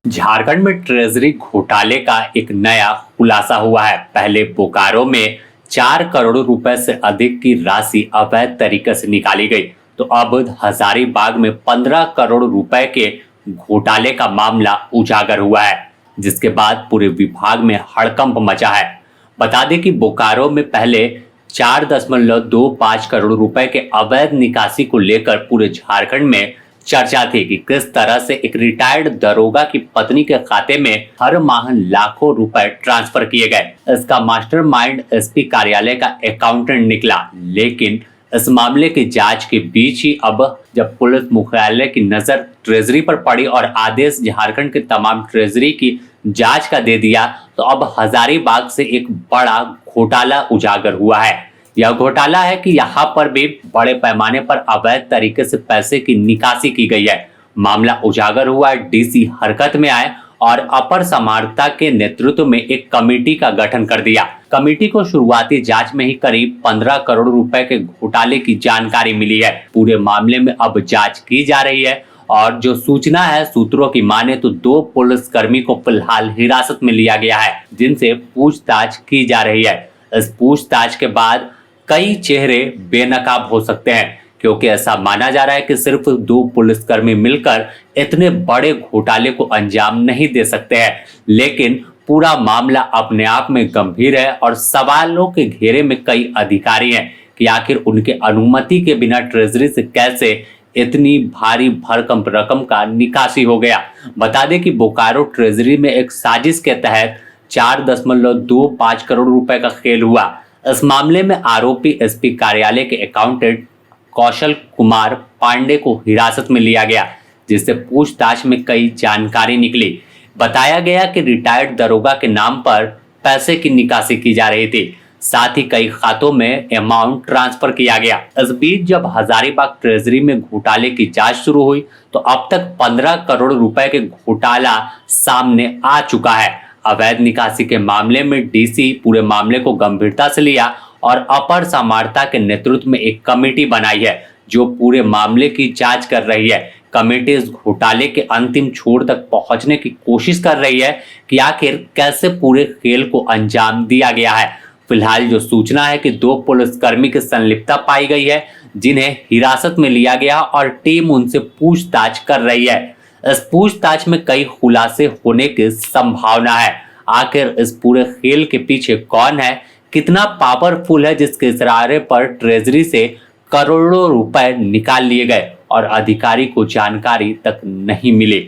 झारखंड में ट्रेजरी घोटाले का एक नया खुलासा हुआ है। पहले बोकारो में 4 करोड़ रुपए से अधिक की राशि अवैध तरीके से निकाली गई, तो अब हजारीबाग में 15 करोड़ रुपए के घोटाले का मामला उजागर हुआ है, जिसके बाद पूरे विभाग में हड़कंप मचा है। बता दें कि बोकारो में पहले 4.25 करोड़ रुपए के अवैध निकासी को लेकर पूरे झारखंड में चर्चा थी कि किस तरह से एक रिटायर्ड दरोगा की पत्नी के खाते में हर माह लाखों रुपए ट्रांसफर किए गए। इसका मास्टरमाइंड एसपी कार्यालय का अकाउंटेंट निकला, लेकिन इस मामले की जांच के बीच ही अब जब पुलिस मुख्यालय की नजर ट्रेजरी पर पड़ी और आदेश झारखंड के तमाम ट्रेजरी की जांच का दे दिया, तो अब हजारीबाग से एक बड़ा घोटाला उजागर हुआ है। यह घोटाला है कि यहाँ पर भी बड़े पैमाने पर अवैध तरीके से पैसे की निकासी की गई है। मामला उजागर हुआ, डीसी हरकत में आए और अपर समाहर्ता के नेतृत्व में एक कमेटी का गठन कर दिया। कमेटी को शुरुआती जांच में ही करीब 15 करोड़ रुपए के घोटाले की जानकारी मिली है। पूरे मामले में अब जांच की जा रही है और जो सूचना है, सूत्रों की माने तो 2 पुलिसकर्मी को फिलहाल हिरासत में लिया गया है, जिनसे पूछताछ की जा रही है। इस पूछताछ के बाद कई चेहरे बेनकाब हो सकते हैं, क्योंकि ऐसा माना जा रहा है कि सिर्फ 2 पुलिसकर्मी मिलकर इतने बड़े घोटाले को अंजाम नहीं दे सकते हैं। लेकिन पूरा मामला अपने आप में गंभीर है और सवालों के घेरे में कई अधिकारी हैं कि आखिर उनके अनुमति के बिना ट्रेजरी से कैसे इतनी भारी भरकम रकम का निकासी हो गया। बता दें कि बोकारो ट्रेजरी में एक साजिश के तहत 4.25 करोड़ रुपए का खेल हुआ। इस मामले में आरोपी एसपी कार्यालय के अकाउंटेंट कौशल कुमार पांडे को हिरासत में लिया गया, जिससे पूछताछ में कई जानकारी निकली। बताया गया कि रिटायर्ड दरोगा के नाम पर पैसे की निकासी की जा रही थी, साथ ही कई खातों में अमाउंट ट्रांसफर किया गया। इस बीच जब हजारीबाग ट्रेजरी में घोटाले की जांच शुरू हुई, तो अब तक 15 करोड़ रुपए के घोटाला सामने आ चुका है। अवैध निकासी के मामले में डीसी पूरे मामले को गंभीरता से लिया और अपर समाहर्ता के नेतृत्व में एक कमेटी बनाई है, जो पूरे मामले की जांच कर रही है। कमेटी इस घोटाले के अंतिम छोर तक पहुंचने की कोशिश कर रही है कि आखिर कैसे पूरे खेल को अंजाम दिया गया है। फिलहाल जो सूचना है कि 2 पुलिसकर्मी की संलिप्तता पाई गई है, जिन्हें हिरासत में लिया गया और टीम उनसे पूछताछ कर रही है। इस पूछताछ में कई खुलासे होने की संभावना है। आखिर इस पूरे खेल के पीछे कौन है, कितना पावरफुल है, जिसके इशारे पर ट्रेजरी से करोड़ों रुपए निकाल लिए गए और अधिकारी को जानकारी तक नहीं मिली।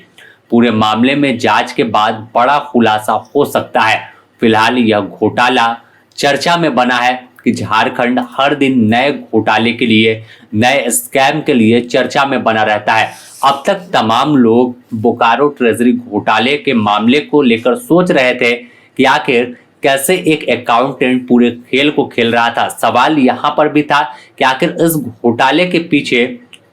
पूरे मामले में जांच के बाद बड़ा खुलासा हो सकता है। फिलहाल यह घोटाला चर्चा में बना है कि झारखंड हर दिन नए घोटाले के लिए, नए स्कैम के लिए चर्चा में बना रहता है। अब तक तमाम लोग बोकारो ट्रेजरी घोटाले के मामले को लेकर सोच रहे थे कि आखिर कैसे एक अकाउंटेंट पूरे खेल को खेल रहा था। सवाल यहाँ पर भी था कि आखिर इस घोटाले के पीछे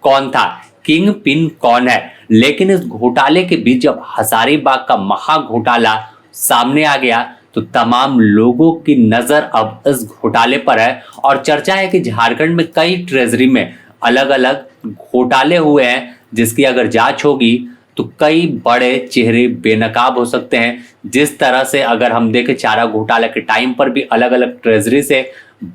कौन था, किंग पिन कौन है। लेकिन इस घोटाले के बीच जब हजारीबाग का महा घोटाला सामने आ गया, तो तमाम लोगों की नजर अब इस घोटाले पर है और चर्चा है कि झारखंड में कई ट्रेजरी में अलग अलग घोटाले हुए हैं, जिसकी अगर जांच होगी तो कई बड़े चेहरे बेनकाब हो सकते हैं। जिस तरह से अगर हम देखें, चारा घोटाला के टाइम पर भी अलग अलग ट्रेजरी से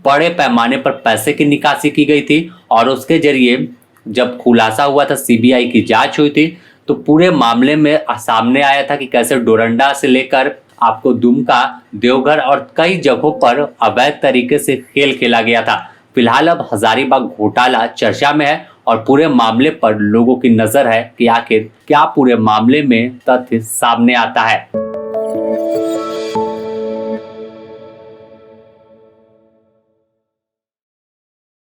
बड़े पैमाने पर पैसे की निकासी की गई थी और उसके जरिए जब खुलासा हुआ था, सीबीआई की जांच हुई थी, तो पूरे मामले में सामने आया था कि कैसे डोरंडा से लेकर आपको दुमका, देवघर और कई जगहों पर अवैध तरीके से खेल खेला गया था। फिलहाल अब हजारीबाग घोटाला चर्चा में है और पूरे मामले पर लोगों की नजर है कि आखिर क्या पूरे मामले में तथ्य सामने आता है।